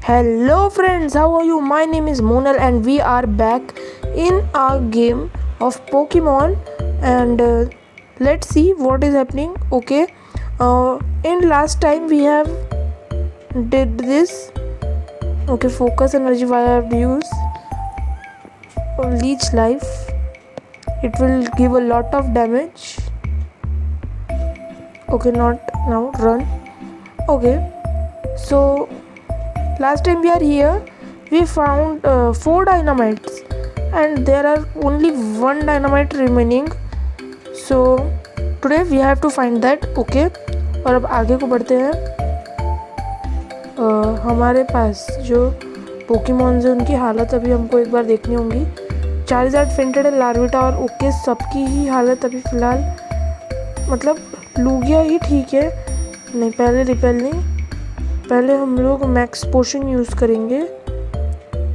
Hello friends, how are you? My name is Monal and we are back in our game of Pokemon and let's see what is happening. Okay, in last time we have did this. Okay, focus energy via abuse, leech life. It will give a lot of damage. Okay, not now, run. Okay, so last time we are here, we found 4 dynamites and there are only 1 dynamite remaining. So today we have to find that. Okay, और अब आगे को बढ़ते हैं. हमारे पास जो Pokémons है उनकी हालत अभी हमको एक बार देखनी होंगी. चार्जर्ड, फेंटेड, लार्विटा और ओके सबकी ही हालत अभी फ़िलहाल मतलब लूगिया ही ठीक है. नहीं, पहले रिपेल नहीं, पहले हम लोग मैक्स पोशन यूज़ करेंगे.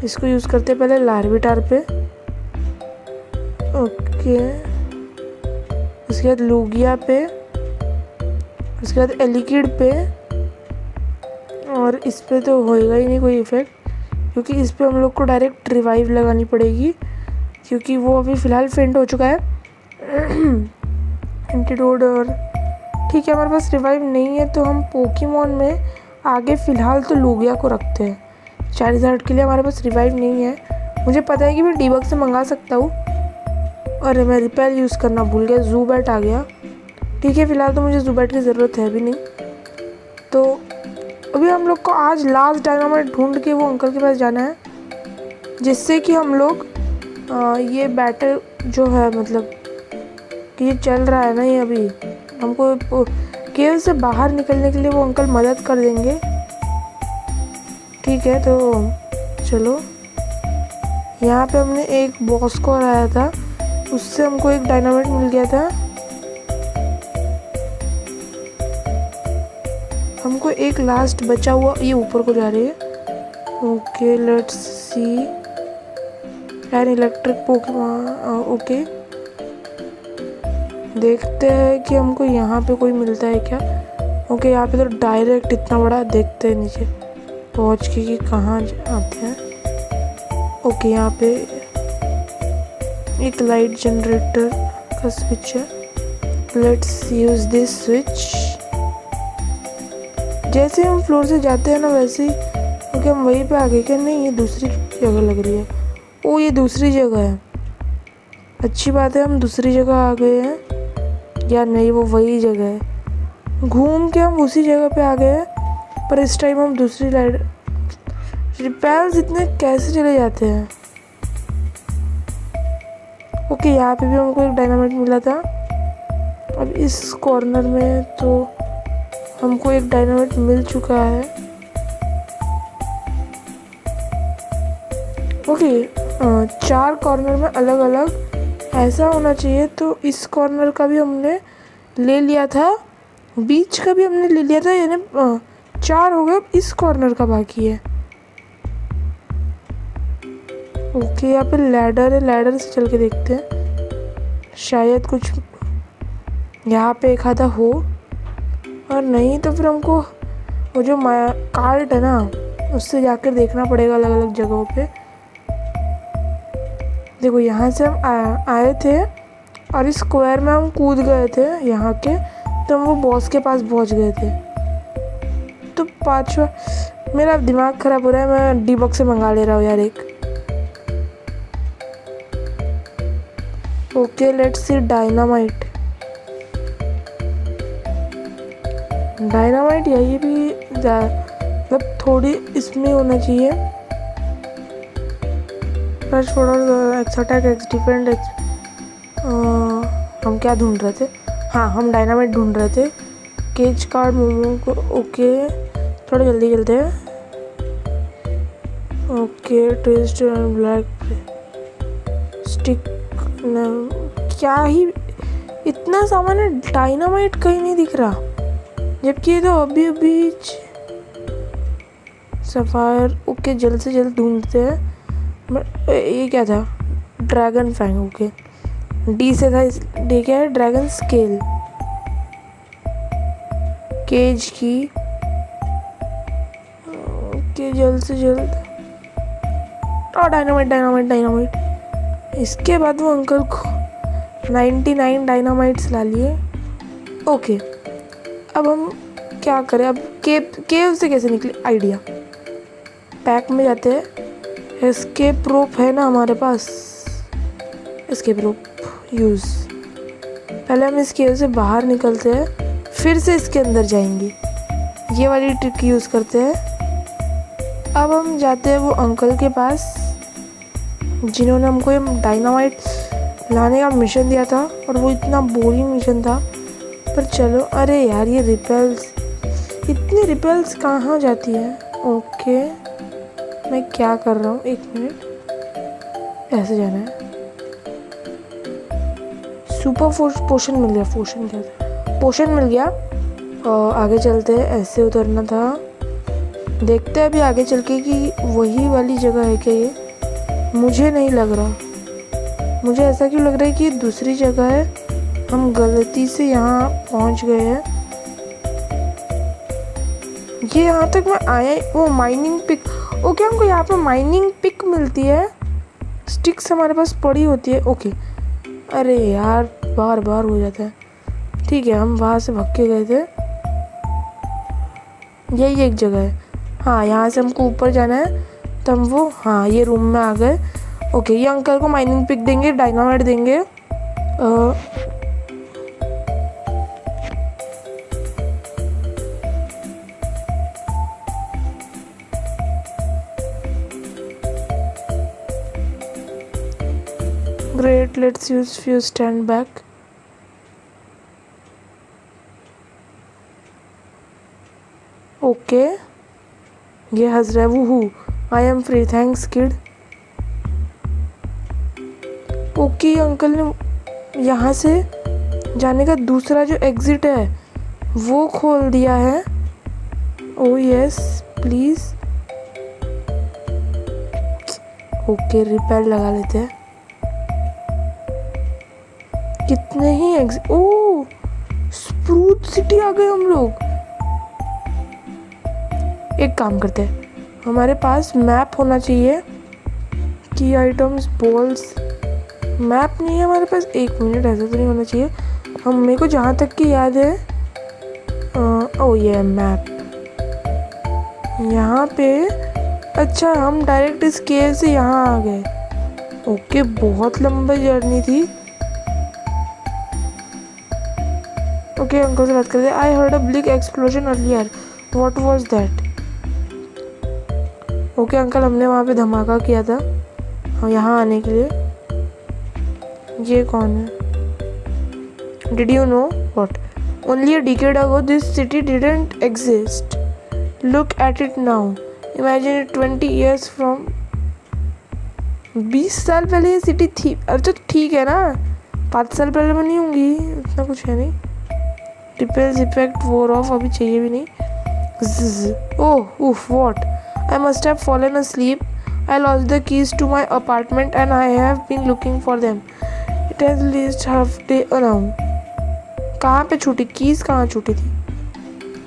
इसको यूज़ करते हैं पहले लार्विटार पे. ओके, उसके बाद लूगिया पे, उसके बाद एलिकिड पे, और इस पे तो होएगा ही नहीं कोई इफ़ेक्ट क्योंकि इस पे हम लोग को डायरेक्ट रिवाइव लगानी पड़ेगी क्योंकि वो अभी फ़िलहाल फेंट हो चुका है. एंटीडोट और ठीक है, हमारे पास रिवाइव नहीं है तो हम पोकेमॉन में आगे फ़िलहाल तो लूगिया को रखते हैं. चार्जर्ड के लिए हमारे पास रिवाइव नहीं है. मुझे पता है कि मैं डीबग से मंगा सकता हूँ. अरे मैं रिपेल यूज़ करना भूल गया, ज़ूबैट आ गया. ठीक है, फ़िलहाल तो मुझे ज़ूबैट की ज़रूरत है भी नहीं. तो अभी हम लोग को आज लास्ट डायनामाइट ढूंढ के वो अंकल के पास जाना है जिससे कि हम लोग ये बैटल जो है मतलब कि ये चल रहा है ना, ये अभी हमको केव से बाहर निकलने के लिए वो अंकल मदद कर देंगे. ठीक है, तो चलो. यहाँ पे हमने एक बॉस को हराया था, उससे हमको एक डायनामाइट मिल गया था. हमको एक लास्ट बचा हुआ, ये ऊपर को जा रही है. Okay, let's see an electric Pokemon. Okay, देखते हैं कि हमको यहाँ पे कोई मिलता है क्या. ओके, यहाँ पे तो डायरेक्ट इतना बड़ा देखते हैं नीचे पहुँच के कि कहाँ आते हैं. ओके, यहाँ पे एक लाइट जनरेटर का स्विच है. Let's use this switch. जैसे हम फ्लोर से जाते हैं ना वैसे ही क्योंकि हम वहीं पे आ गए. क्या नहीं, ये दूसरी जगह लग रही है. ओ, ये दूसरी जगह है. अच्छी बात है, हम दूसरी जगह आ गए हैं. या नहीं, वो वही जगह है. घूम के हम उसी जगह पे आ गए हैं पर इस टाइम हम दूसरी लाइट. रिपेल्स इतने कैसे चले जाते हैं. ओके, यहाँ पे भी हमको एक डायनामाइट मिला था. अब इस कॉर्नर में तो हमको एक डायनामाइट मिल चुका है. ओके, 4 कॉर्नर में अलग अलग ऐसा होना चाहिए. तो इस कॉर्नर का भी हमने ले लिया था, बीच का भी हमने ले लिया था, यानी 4 हो गए. इस कॉर्नर का बाकी है. ओके, यहाँ पे लैडर है, लैडर से चल के देखते हैं शायद कुछ यहाँ पे एक आधा हो, और नहीं तो फिर हमको वो जो कार्ट है ना उससे जाकर देखना पड़ेगा अलग अलग जगहों पे. देखो, यहाँ से हम आए थे और इस स्क्वायर में हम कूद गए थे यहाँ के, तो हम वो बॉस के पास पहुँच गए थे. तो 5वां, मेरा दिमाग ख़राब हो रहा है, मैं डीबग से मंगा ले रहा हूँ यार एक. Okay, let's C dynamite. Dynamite यही भी मतलब थोड़ी इसमें होना चाहिए. Flash for x attack, x defend, हम क्या ढूंढ रहे थे. हाँ, हम डायनामाइट ढूंढ रहे थे. केज कार्ड मोमो को. ओके, थोड़ा जल्दी चलते हैं. Okay, twist black stick. क्या ही इतना सामान है, डायनामाइट कहीं नहीं दिख रहा जबकि ये तो अभी अभी सफ़ायर. ओके, जल्द से जल्द ढूंढते हैं. ये क्या था, ड्रैगन फैंग. ओके, डी से था. डी क्या है, ड्रैगन स्केल. केज की. ओके जल्द से जल्द। Dynamite dynamite dynamite. इसके बाद वो अंकल को 99 डायनामाइट्स ला लिए। ओके अब हम क्या करें? अब केव से कैसे निकले? आइडिया। पैक में जाते हैं। एस्केप रोप है ना हमारे पास? एस्केप रोप यूज़। पहले हम इस केव से बाहर निकलते हैं, फिर से इसके अंदर जाएंगे। ये वाली ट्रिक यूज़ करते हैं। अब हम जाते हैं वो अंकल के पास जिन्होंने हमको ये डायनामाइट लाने का मिशन दिया था, और वो इतना बोरिंग मिशन था। पर चलो। अरे यार ये रिपेल्स, इतनी रिपेल्स कहाँ जाती है? ओके मैं क्या कर रहा हूँ, एक मिनट। ऐसे जाना है। सुपर पोशन मिल गया। पोशन क्या था? पोशन मिल गया। और आगे चलते हैं। ऐसे उतरना था। देखते हैं अभी आगे चल के कि वही वाली जगह है क्या ये। मुझे नहीं लग रहा। मुझे ऐसा क्यों लग रहा है कि ये दूसरी जगह है। हम गलती से यहाँ पहुँच गए हैं। ये यहाँ तक मैं आया। वो माइनिंग पिक। ओके हमको यहाँ पे माइनिंग पिक मिलती है। स्टिक्स हमारे पास पड़ी होती है। ओके अरे यार बार बार हो जाता है। ठीक है हम वहाँ से भाग के गए थे। यही एक जगह है। हाँ यहाँ से हमको ऊपर जाना है। तब वो हाँ ये रूम में आ गए। ओके ये अंकल को माइनिंग पिक देंगे, डायनामाइट देंगे। Great let's use few stand back. Okay ये हंस रहा है। वूहू I am free thanks kid. Okay uncle ने यहाँ से जाने का दूसरा जो एग्जिट है वो खोल दिया है। ओ यस प्लीज़। ओके रिपेल लगा लेते हैं। कितने ही एग्जिट। ओ स्प्रूट सिटी आ गए हम लोग। एक काम करते हैं, हमारे पास मैप होना चाहिए। की आइटम्स बॉल्स। मैप नहीं है हमारे पास। एक मिनट ऐसा तो नहीं होना चाहिए। हम मेरे को जहाँ तक की याद है ओ ये मैप यहाँ पे। अच्छा हम डायरेक्ट इस केव से यहाँ आ गए। ओके बहुत लंबी जर्नी थी। ओके अंकल से बात करते हैं। I heard a big explosion earlier, what was that? Okay uncle हमने वहाँ पे धमाका किया था यहाँ आने के लिए। ये कौन है? Did you know what? Only a decade ago this city didn't exist, look at it now, imagine it 20 years from. 20 साल पहले ये सिटी थी। अरे तो ठीक है ना, 5 साल पहले बनी होंगी, इतना कुछ है नहीं। रिपेल्स इफेक्ट वोर ऑफ, अभी चाहिए भी नहीं। ओह उफ what, I must have fallen asleep. I lost the keys to my apartment and I have been looking for them. It has least half day now. कहाँ पे छूटी कीज? कहाँ छूटी थी?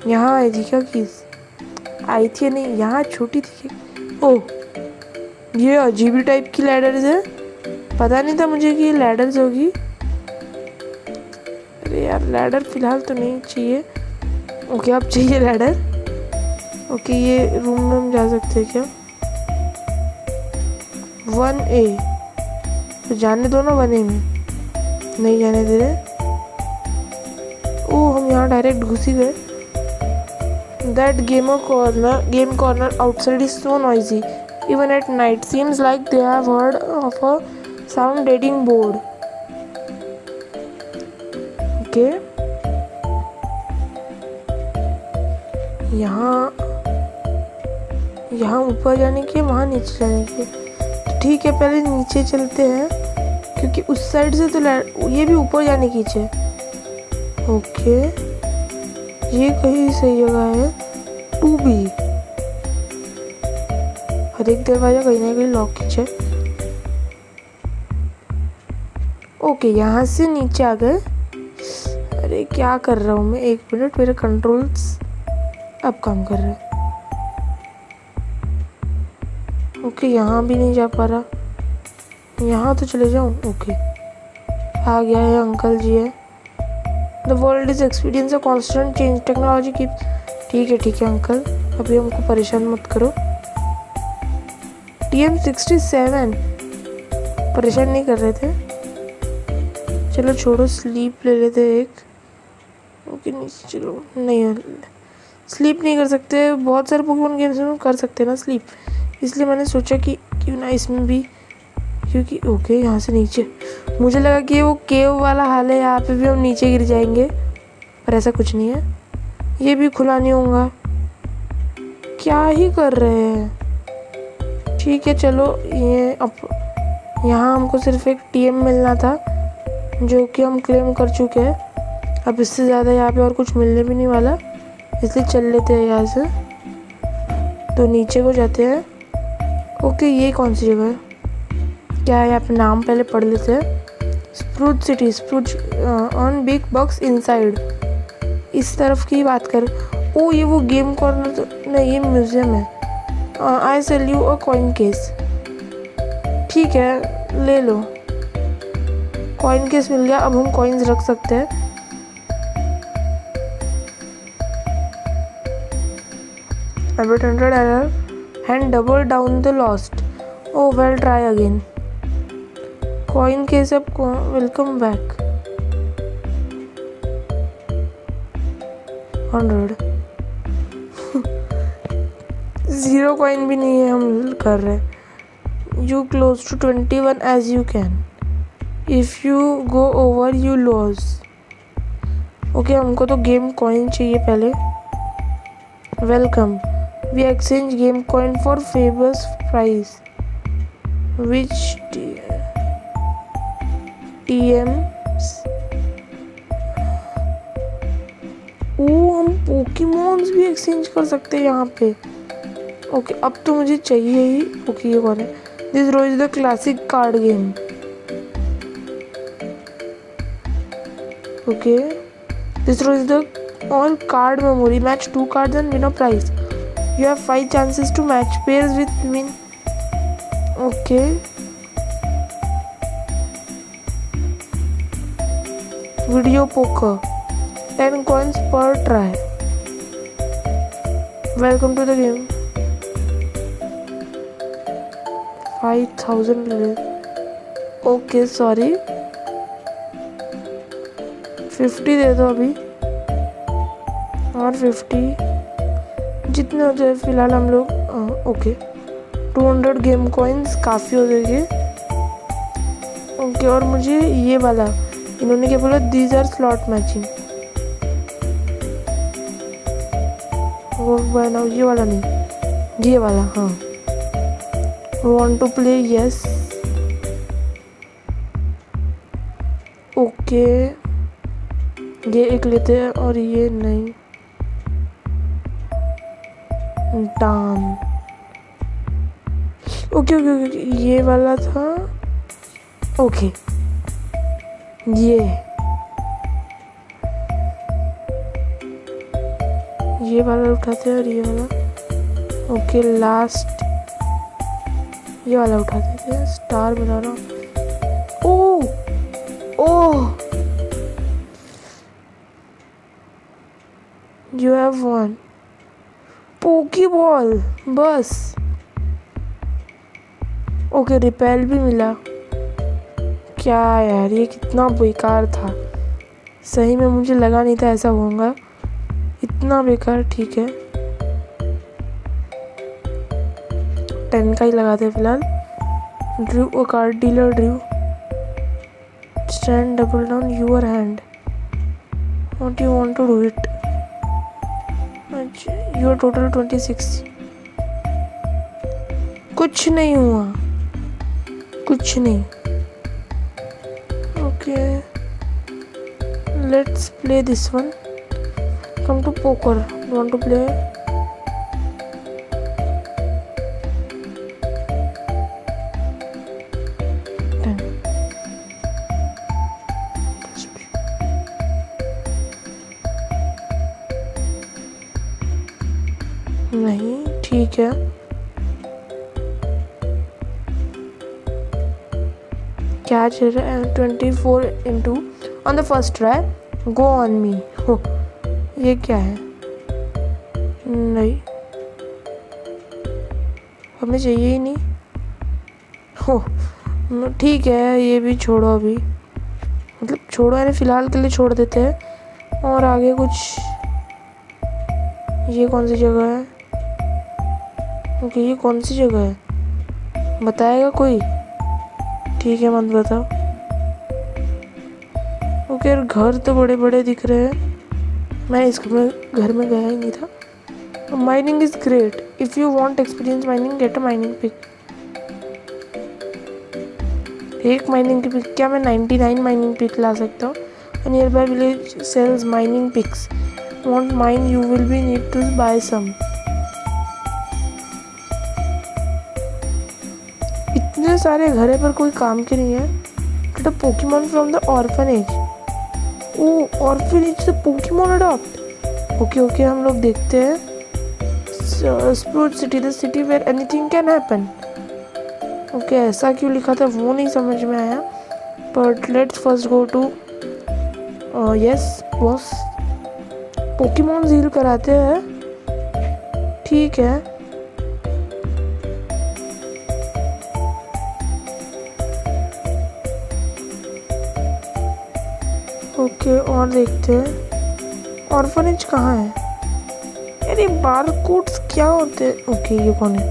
यहाँ आई थी क्या कीज? आई थी नहीं, यहाँ छूटी थी। ओह ये अजीबी टाइप की लैडर्स है। पता नहीं था मुझे कि ये लैडर्स होगी। अरे यार लैडर फिलहाल तो नहीं चाहिए। ओके अब चाहिए लैडर। ओके ये रूम में हम जा सकते हैं क्या? 1A तो जाने दो ना। 1A में नहीं जाने दे रहे। ओह हम यहाँ डायरेक्ट घुस ही गए। That game corner outside is so noisy even at night, seems like they have heard of a sound dating board. Okay यहाँ ऊपर जाने की, वहाँ नीचे जाने की। तो ठीक है पहले नीचे चलते हैं क्योंकि उस साइड से तो ये भी ऊपर जाने की है। ओके ये कहीं सही जगह है। 2B हर एक दरवाजा कहीं ना कहीं लॉक खींचे। ओके यहाँ से नीचे आ गए। अरे क्या कर रहा हूँ मैं? एक मिनट, मेरे कंट्रोल्स अब काम कर रहे हैं। ओके, यहाँ भी नहीं जा पा रहा, यहाँ तो चले जाऊँ। ओके, आ गया है, अंकल जी है। The world is experience a constant change, technology की। ठीक है अंकल, अभी हमको परेशान मत करो। TM67 परेशान नहीं कर रहे थे। चलो छोड़ो, स्लीप ले लेते एक। ओके नीचे चलो, नहीं स्लीप नहीं कर सकते, बहुत सारे पोकेमॉन गेम्स में कर सकते हैं ना स्लीप, इसलिए मैंने सोचा कि क्यों ना इसमें भी, क्योंकि ओके यहाँ से नीचे, मुझे लगा कि वो केव वाला हाल है, यहाँ पे भी हम नीचे गिर जाएंगे, पर ऐसा कुछ नहीं है। ये भी खुला नहीं होगा, क्या ही कर रहे हैं। ठीक है चलो, ये अब यहाँ हमको सिर्फ एक TM मिलना था, जो कि हम क्लेम कर चुके हैं। अब इससे ज़्यादा यहाँ पे और कुछ मिलने भी नहीं वाला, इसलिए चल लेते हैं यहाँ से। तो नीचे को जाते हैं। ओके, ये कौन सी जगह है, क्या है यहाँ पे, नाम पहले पढ़ लेते हैं। Sprout City, Sprout on big box inside, इस तरफ की बात कर। ओ ये वो गेम कॉर्नर तो नहीं, ये म्यूजियम है। I sell you a coin case, ठीक है ले लो, कॉइन केस मिल गया। अब हम कॉइन्स रख सकते हैं। About 100 error and double down the lost. Oh well, try again. Coin case up, welcome back. 100 0 coin भी नहीं है, हम कर रहे। You close to 21 as you can. If you go over you lose. Okay, हमको तो गेम कॉइन चाहिए पहले। Welcome, we exchange game coin for famous prize. Which TMs? हम पोकेमॉन्स भी एक्सचेंज कर सकते हैं यहाँ पे। ओके, अब तो मुझे चाहिए ही। ओके, ये कौन है? This row is the classic card game. Okay, this row is the all card memory. Match 2 cards and win a prize. You have 5 chances to match pairs with win. Okay. Video poker. 10 coins per try. Welcome to the game. 5,000. Okay, sorry. 50 दे दो अभी, और 50 जितने हो जाए फिलहाल हम लोग। Okay, 200 game coins काफ़ी हो जाएंगे। ओके, और मुझे ये वाला, इन्होंने क्या बोला, दीज आर स्लॉट मैचिंग। वो बना, ये वाला नहीं, ये वाला, हाँ। Want to play, yes. Okay, ये एक लेते हैं और ये नहीं। डान। ओके, ये वाला था। ओके, ये वाला उठाते हैं और ये वाला। ओके, लास्ट ये वाला उठा देते हैं। स्टार बना रहा हूँ। ओह, यू हैव वन पोकीबॉल, बस। ओके, रिपेल भी मिला। क्या यार, ये कितना बेकार था, सही में मुझे लगा नहीं था ऐसा होगा, इतना बेकार। ठीक है, 10 का ही लगाते हैं फिलहाल। Draw a card, dealer draw. Stand double down your hand. What you want to do it? Your total 26। कुछ नहीं हुआ, कुछ नहीं। Okay, let's play this one. Come to poker, want to play. नहीं, ठीक है। Catch 24 into on the first try. Go on me. हो, ये क्या है? नहीं, हमें चाहिए ही नहीं। हो, ठीक है, ये भी छोड़ो अभी, मतलब छोड़ो यानी फ़िलहाल के लिए छोड़ देते हैं। और आगे कुछ, ये कौन सी जगह है? ओके, ये कौन सी जगह है, बताएगा कोई? ठीक है, मत बताओ। ओके यार, घर तो बड़े बड़े दिख रहे हैं, मैं इस घर में गया ही नहीं था। Mining is great, if you want experience mining get a mining pick. एक माइनिंग की पिक, क्या मैं 99 माइनिंग पिक ला सकता हूँ? Nearby village sells mining picks, want mine you will be need to buy some. इतने सारे घर है पर कोई काम के नहीं है। Get a Pokemon from the orphanage. Oh, orphanage से पोकेमॉन अडॉप्ट। ओके, हम लोग देखते हैं। Sprout City, the city where anything can happen. Okay, ऐसा क्यों लिखा था वो नहीं समझ में आया, but let's first go to yes boss. Pokemon heal कराते हैं, ठीक है। ओके, और देखते हैं ऑर्फनेज कहाँ है। अरे बारकोड्स क्या होते हैं? ओके, ये कौन है?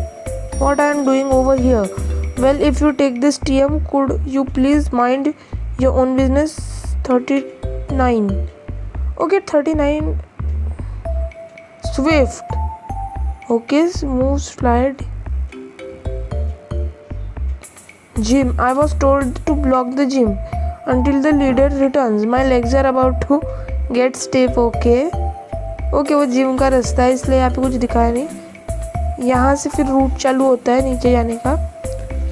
What I am doing over here? Well, if you take this TM, could you please mind your own business? 39. Okay, 39. Swift. Okay, smooth slide. Gym. I was told to block the gym until the leader returns. My legs are about to get stiff. Okay. Okay, वो gym का रास्ता है इसलिए यहाँ पे कुछ दिखाया नहीं। यहाँ से फिर रूट चालू होता है नीचे जाने का।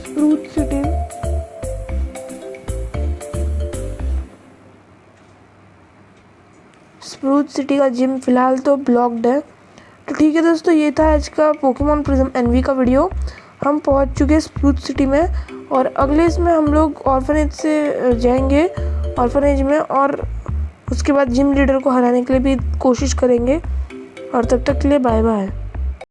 स्प्रूट सिटी, स्प्रूट सिटी का जिम फिलहाल तो ब्लॉक्ड है। तो ठीक है दोस्तों, ये था आज का पोकेमॉन प्रिज्म एनवी का वीडियो। हम पहुंच चुके हैं स्प्रूट सिटी में, और अगले इसमें हम लोग ऑर्फनेज से जाएंगे ऑर्फनेज में, और उसके बाद जिम लीडर को हराने के लिए भी कोशिश करेंगे। और तब तक के लिए बाय बाय।